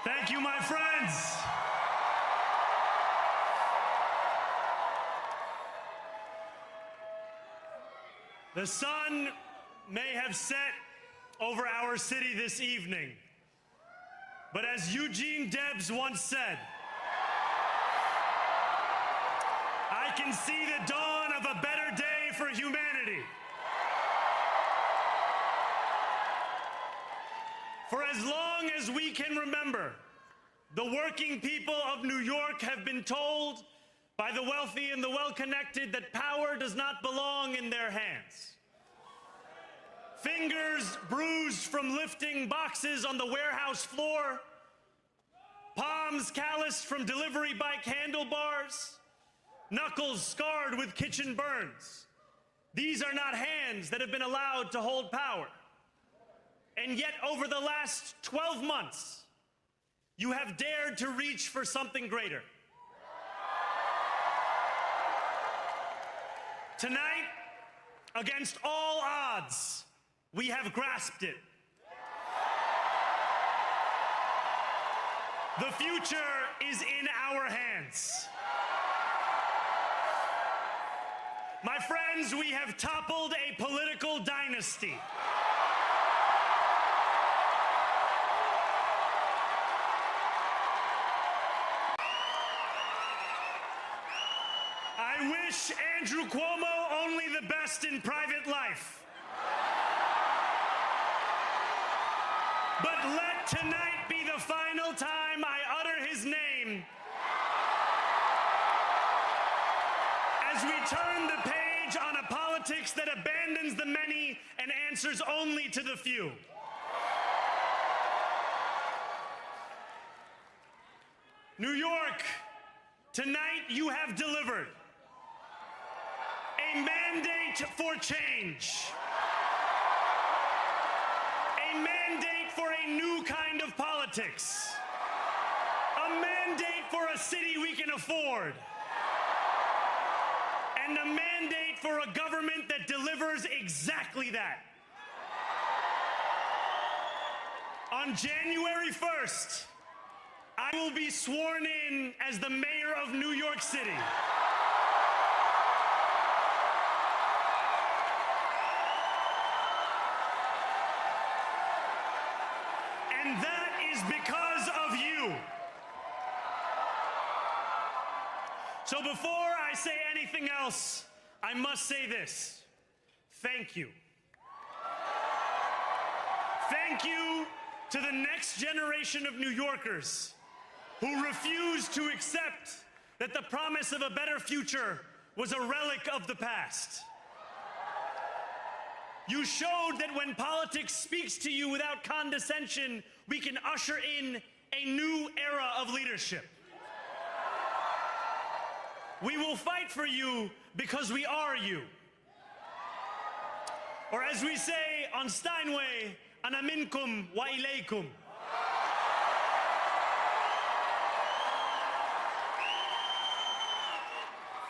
Thank you, my friends. The sun may have set over our city this evening, but as Eugene Debs once said, I can see the dawn of a better day for humanity. For as long as we can remember, the working people of New York have been told by the wealthy and the well-connected that power does not belong in their hands. Fingers bruised from lifting boxes on the warehouse floor, palms calloused from delivery bike handlebars, knuckles scarred with kitchen burns. These are not hands that have been allowed to hold power. And yet, over the last 12 months, you have dared to reach for something greater. Tonight, against all odds, we have grasped it. The future is in our hands. My friends, we have toppled a political dynasty. I wish Andrew Cuomo only the best in private life. But let tonight be the final time I utter his name as we turn the page on a politics that abandons the many and answers only to the few. New York, tonight you have delivered a mandate for change. A mandate for a new kind of politics. A mandate for a city we can afford. And a mandate for a government that delivers exactly that. On January 1st, I will be sworn in as the mayor of New York City. And that is because of you. So before I say anything else, I must say this. Thank you. Thank you to the next generation of New Yorkers who refused to accept that the promise of a better future was a relic of the past. You showed that when politics speaks to you without condescension, we can usher in a new era of leadership. We will fight for you because we are you. Or as we say on Steinway, ana minkum wa ilaykum.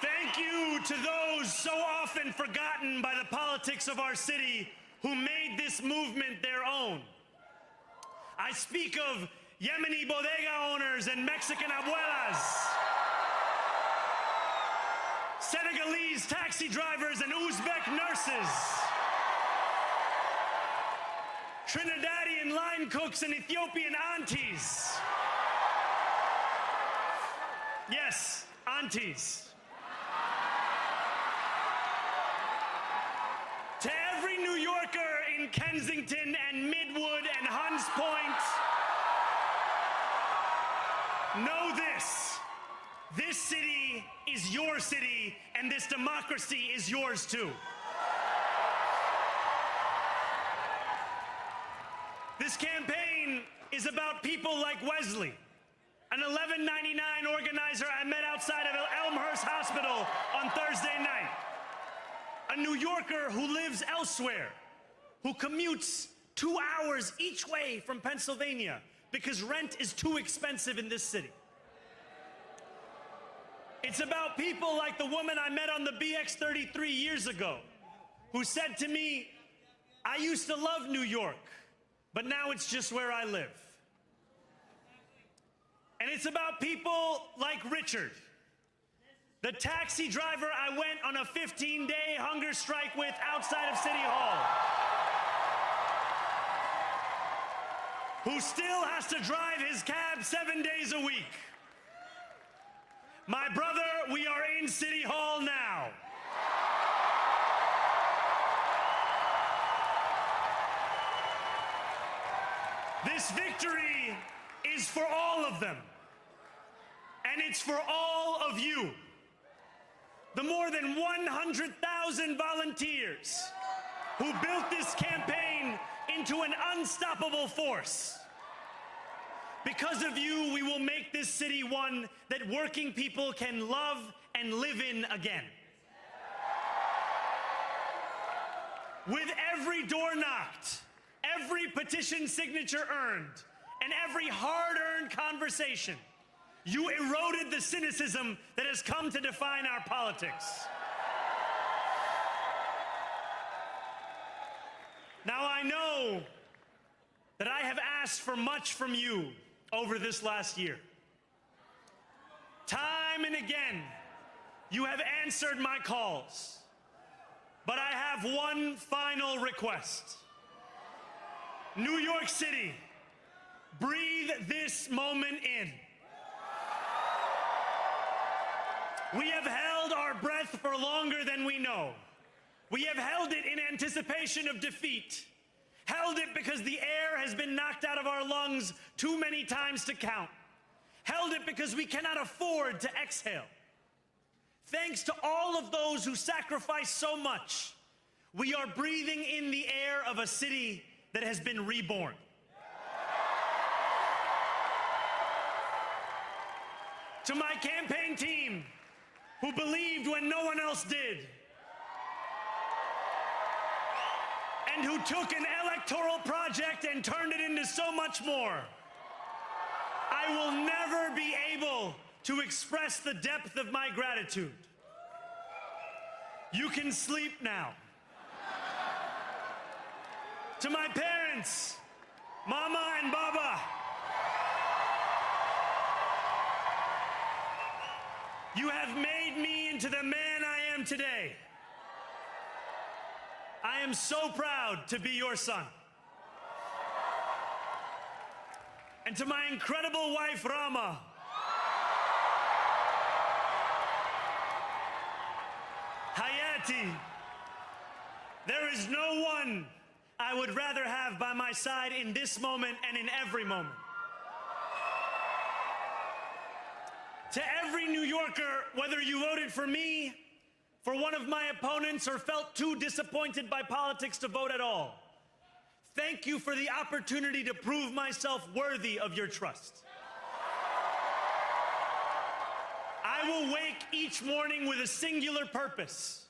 Thank you to those so often forgotten by the politics of our city who made this movement their own. I speak of Yemeni bodega owners and Mexican abuelas, Senegalese taxi drivers and Uzbek nurses, Trinidadian line cooks and Ethiopian aunties. Yes, aunties. To every New Yorker in Kensington and Midwood and Hunts Point, know this. This city is your city, and this democracy is yours too. This campaign is about people like Wesley, an $11.99 organizer I met outside of Elmhurst Hospital on Thursday night. A New Yorker who lives elsewhere, who commutes 2 hours each way from Pennsylvania because rent is too expensive in this city. It's about people like the woman I met on the BX33 years ago, who said to me, I used to love New York, but now it's just where I live. And it's about people like Richard, the taxi driver I went on a 15-day hunger strike with outside of City Hall, who still has to drive his cab 7 days a week. My brother, we are in City Hall now. This victory is for all of them, and it's for all of you. The more than 100,000 volunteers who built this campaign into an unstoppable force. Because of you, we will make this city one that working people can love and live in again. With every door knocked, every petition signature earned, and every hard-earned conversation, you eroded the cynicism that has come to define our politics. Now, I know that I have asked for much from you over this last year. Time and again, you have answered my calls. But I have one final request. New York City, breathe this moment in. We have held our breath for longer than we know. We have held it in anticipation of defeat. Held it because the air has been knocked out of our lungs too many times to count. Held it because we cannot afford to exhale. Thanks to all of those who sacrificed so much, we are breathing in the air of a city that has been reborn. To my campaign team, who believed when no one else did, and who took an electoral project and turned it into so much more, I will never be able to express the depth of my gratitude. You can sleep now. To my parents, Mama and Baba, you have made me into the man I am today. I am so proud to be your son. And to my incredible wife, Rama, Hayati, there is no one I would rather have by my side in this moment and in every moment. To every New Yorker, whether you voted for me, for one of my opponents, or felt too disappointed by politics to vote at all, thank you for the opportunity to prove myself worthy of your trust. I will wake each morning with a singular purpose: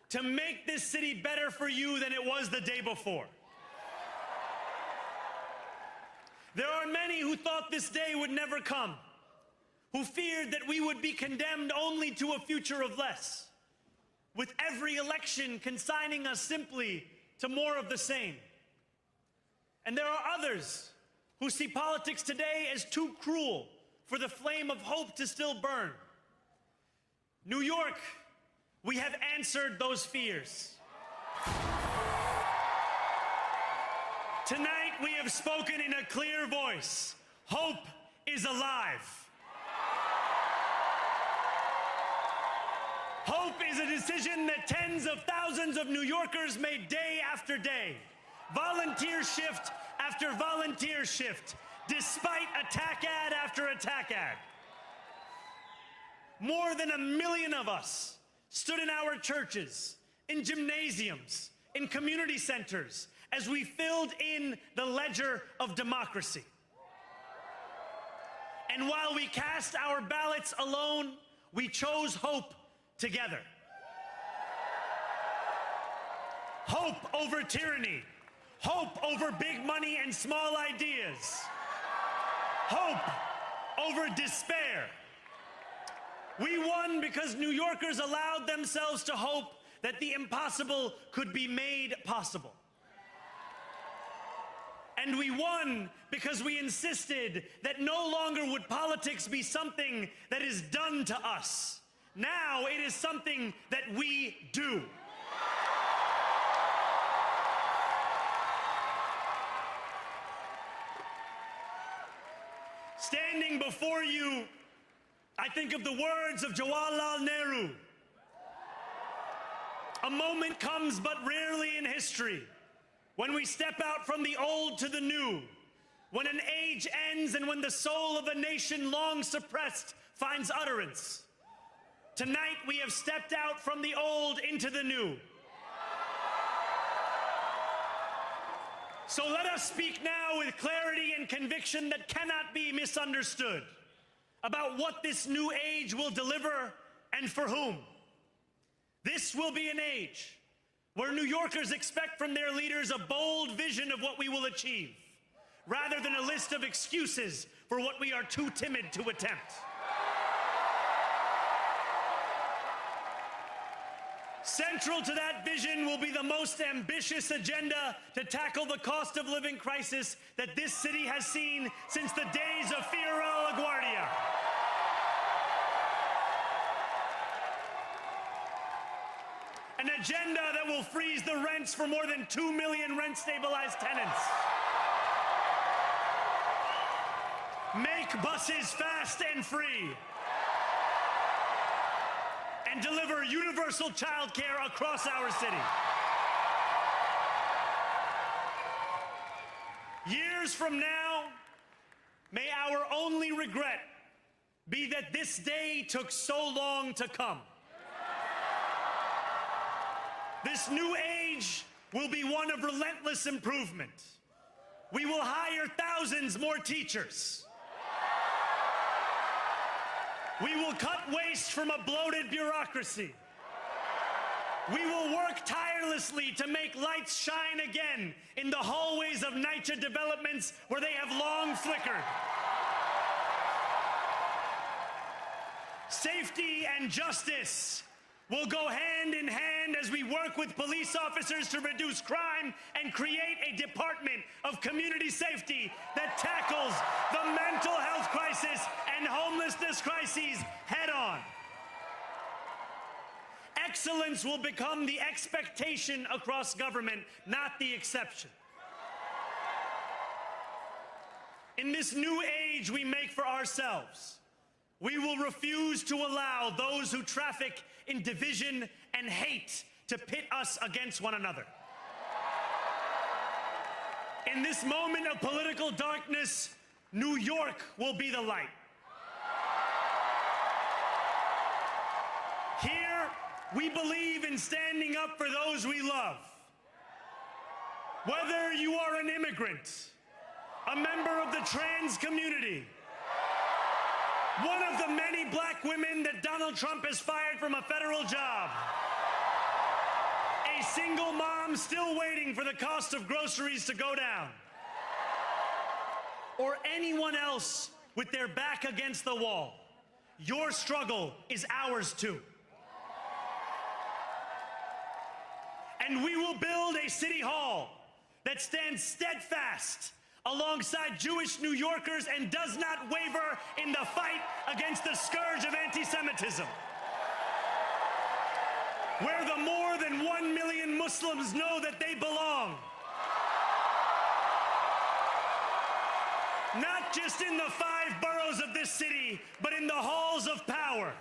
to make this city better for you than it was the day before. There are many who thought this day would never come, who feared that we would be condemned only to a future of less, with every election consigning us simply to more of the same. And there are others who see politics today as too cruel for the flame of hope to still burn. New York, we have answered those fears. Tonight we have spoken in a clear voice. Hope is alive. Hope is a decision that tens of thousands of New Yorkers made day after day, volunteer shift after volunteer shift, despite attack ad after attack ad. More than 1 million of us stood in our churches, in gymnasiums, in community centers, as we filled in the ledger of democracy. And while we cast our ballots alone, we chose hope together. Hope over tyranny. Hope over big money and small ideas. Hope over despair. We won because New Yorkers allowed themselves to hope that the impossible could be made possible. And we won because we insisted that no longer would politics be something that is done to us. Now it is something that we do. Standing before you, I think of the words of Jawaharlal Nehru. A moment comes but rarely in history when we step out from the old to the new, when an age ends and when the soul of a nation long suppressed finds utterance. Tonight we have stepped out from the old into the new. So let us speak now with clarity and conviction that cannot be misunderstood about what this new age will deliver and for whom. This will be an age where New Yorkers expect from their leaders a bold vision of what we will achieve, rather than a list of excuses for what we are too timid to attempt. Central to that vision will be the most ambitious agenda to tackle the cost of living crisis that this city has seen since the days of Fiorello LaGuardia. An agenda that will freeze the rents for more than 2 million rent-stabilized tenants. Make buses fast and free. And deliver universal child care across our city. Years from now, may our only regret be that this day took so long to come. This new age will be one of relentless improvement. We will hire thousands more teachers. We will cut waste from a bloated bureaucracy. We will work tirelessly to make lights shine again in the hallways of NYCHA developments where they have long flickered. Safety and justice will go hand in hand as we work with police officers to reduce crime and create a department of community safety that tackles the mental health crisis and homelessness crises head on. Excellence will become the expectation across government, not the exception. In this new age we make for ourselves, we will refuse to allow those who traffic in division and hate to pit us against one another. In this moment of political darkness, New York will be the light. Here, we believe in standing up for those we love. Whether you are an immigrant, a member of the trans community, one of the many black women that Donald Trump has fired from a federal job, a single mom still waiting for the cost of groceries to go down, or anyone else with their back against the wall, your struggle is ours too. And we will build a city hall that stands steadfast alongside Jewish New Yorkers and does not waver in the fight against the scourge of anti-Semitism. Where the more than 1 million Muslims know that they belong. Not just in the 5 boroughs of this city, but in the halls of power.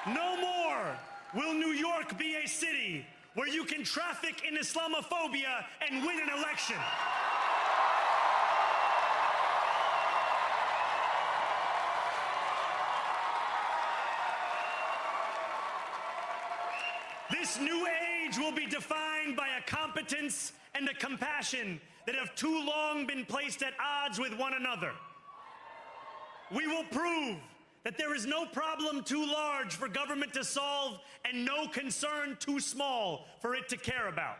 No more will New York be a city where you can traffic in Islamophobia and win an election. This new age will be defined by a competence and a compassion that have too long been placed at odds with one another. We will prove that there is no problem too large for government to solve and no concern too small for it to care about.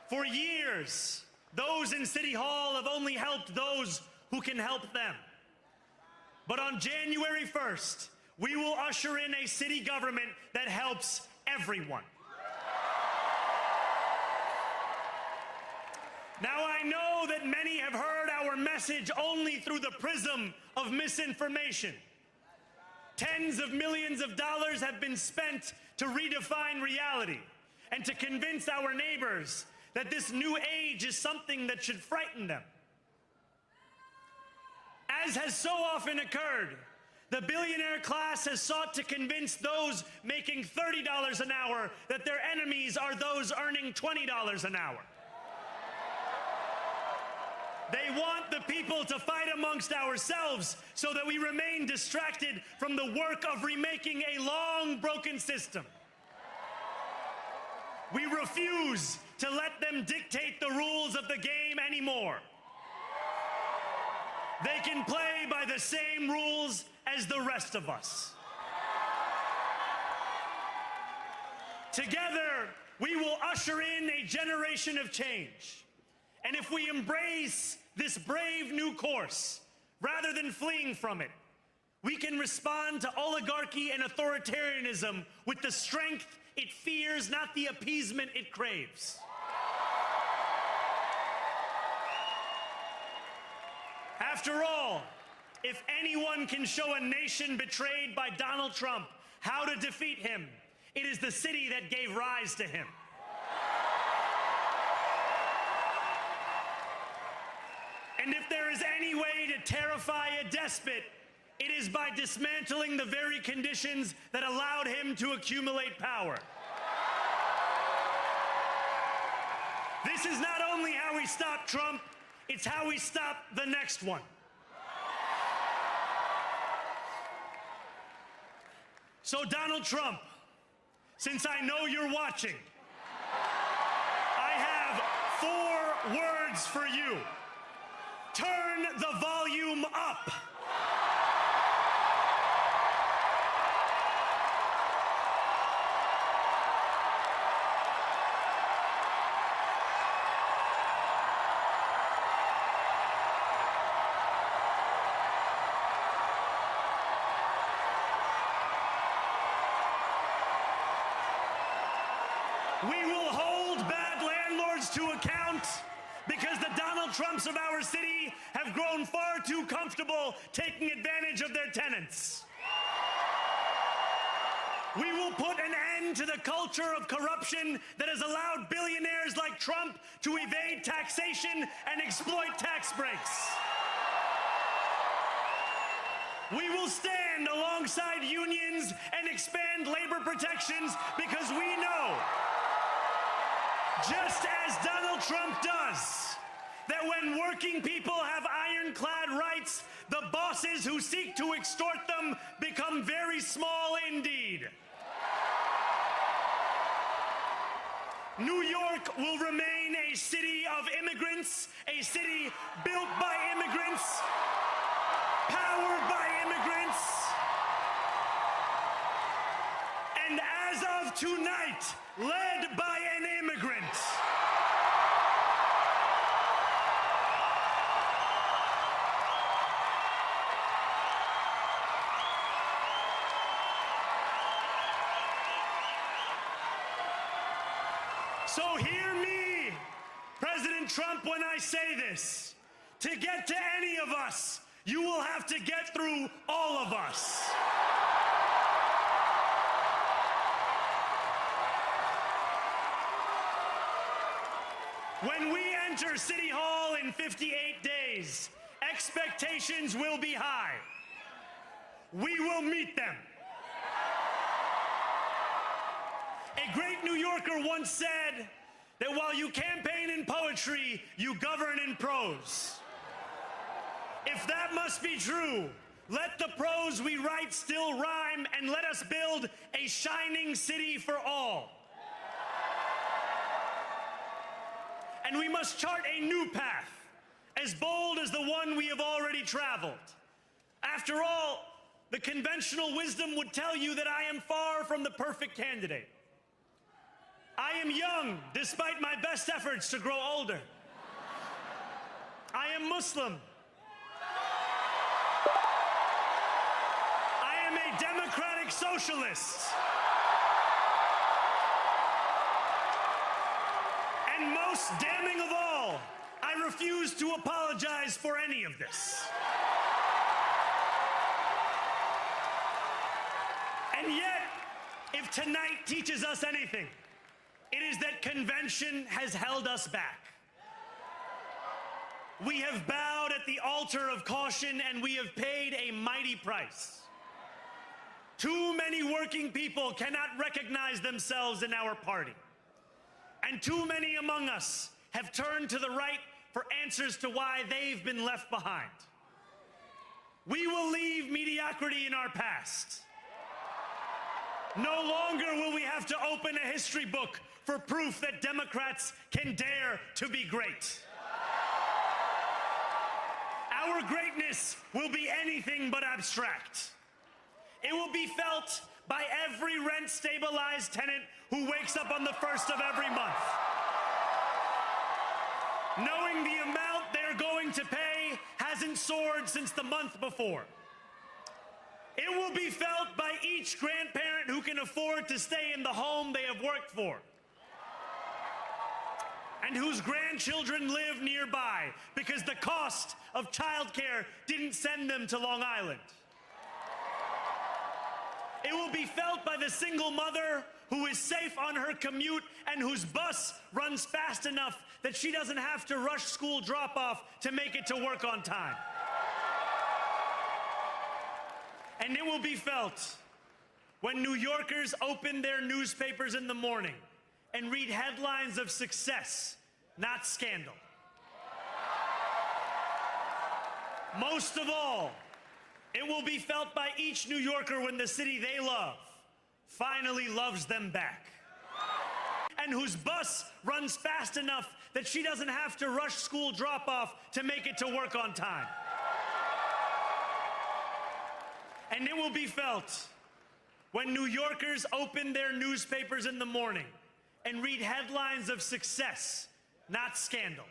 For years, those in City Hall have only helped those who can help them. But on January 1st, we will usher in a city government that helps everyone. Now, I know that many have heard our message only through the prism of misinformation. Tens of millions of dollars have been spent to redefine reality and to convince our neighbors that this new age is something that should frighten them. As has so often occurred, the billionaire class has sought to convince those making $30 an hour that their enemies are those earning $20 an hour. They want the people to fight amongst ourselves so that we remain distracted from the work of remaking a long broken system. We refuse to let them dictate the rules of the game anymore. They can play by the same rules as the rest of us. Together, we will usher in a generation of change. And if we embrace this brave new course, rather than fleeing from it, we can respond to oligarchy and authoritarianism with the strength it fears, not the appeasement it craves. After all, if anyone can show a nation betrayed by Donald Trump how to defeat him, it is the city that gave rise to him. And if there is any way to terrify a despot, it is by dismantling the very conditions that allowed him to accumulate power. This is not only how we stop Trump, it's how we stop the next one. So, Donald Trump, since I know you're watching, I have 4 words for you. Turn the volume up. We will hold bad landlords to account because the Donald Trumps of our city have grown far too comfortable taking advantage of their tenants. We will put an end to the culture of corruption that has allowed billionaires like Trump to evade taxation and exploit tax breaks. We will stand alongside unions and expand labor protections because we know, just as Donald Trump does, that when working people have ironclad rights, the bosses who seek to extort them become very small indeed. New York will remain a city of immigrants, a city built by immigrants, powered by immigrants, and as of tonight, led by an immigrant. So hear me, President Trump, when I say this. To get to any of us, you will have to get through all of us. When we enter City Hall in 58 days, expectations will be high. We will meet them. A great New Yorker once said that while you campaign in poetry, you govern in prose. If that must be true, let the prose we write still rhyme, and let us build a shining city for all. And we must chart a new path, as bold as the one we have already traveled. After all, the conventional wisdom would tell you that I am far from the perfect candidate. I am young, despite my best efforts to grow older. I am Muslim. I am a democratic socialist. And most damning of all, I refuse to apologize for any of this. And yet, if tonight teaches us anything, it is that convention has held us back. We have bowed at the altar of caution, and we have paid a mighty price. Too many working people cannot recognize themselves in our party. And too many among us have turned to the right for answers to why they've been left behind. We will leave mediocrity in our past. No longer will we have to open a history book for proof that Democrats can dare to be great. Our greatness will be anything but abstract. It will be felt by every rent-stabilized tenant who wakes up on the first of every month, knowing the amount they're going to pay hasn't soared since the month before. It will be felt by each grandparent who can afford to stay in the home they have worked for, and whose grandchildren live nearby because the cost of childcare didn't send them to Long Island. It will be felt by the single mother who is safe on her commute and whose bus runs fast enough that she doesn't have to rush school drop-off to make it to work on time. And it will be felt when New Yorkers open their newspapers in the morning and read headlines of success, not scandal. Most of all, it will be felt by each New Yorker when the city they love finally loves them back, and whose bus runs fast enough that she doesn't have to rush school drop-off to make it to work on time. And it will be felt when New Yorkers open their newspapers in the morning and read headlines of success, not scandal.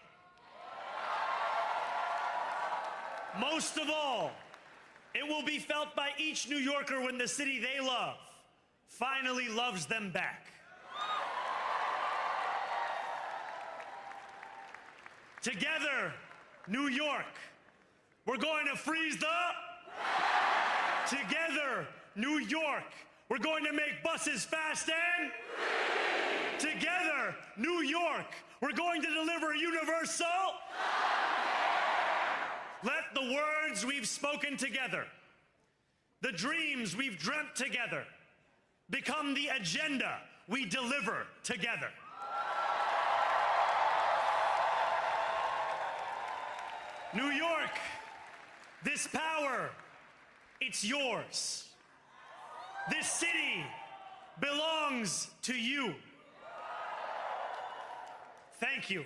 Most of all, it will be felt by each New Yorker when the city they love finally loves them back. Together, New York, we're going to freeze the... Together, New York, we're going to make buses fast and... Together, New York, we're going to deliver universal... Let the words we've spoken together, the dreams we've dreamt together, become the agenda we deliver together. New York, this power, it's yours. This city belongs to you. Thank you.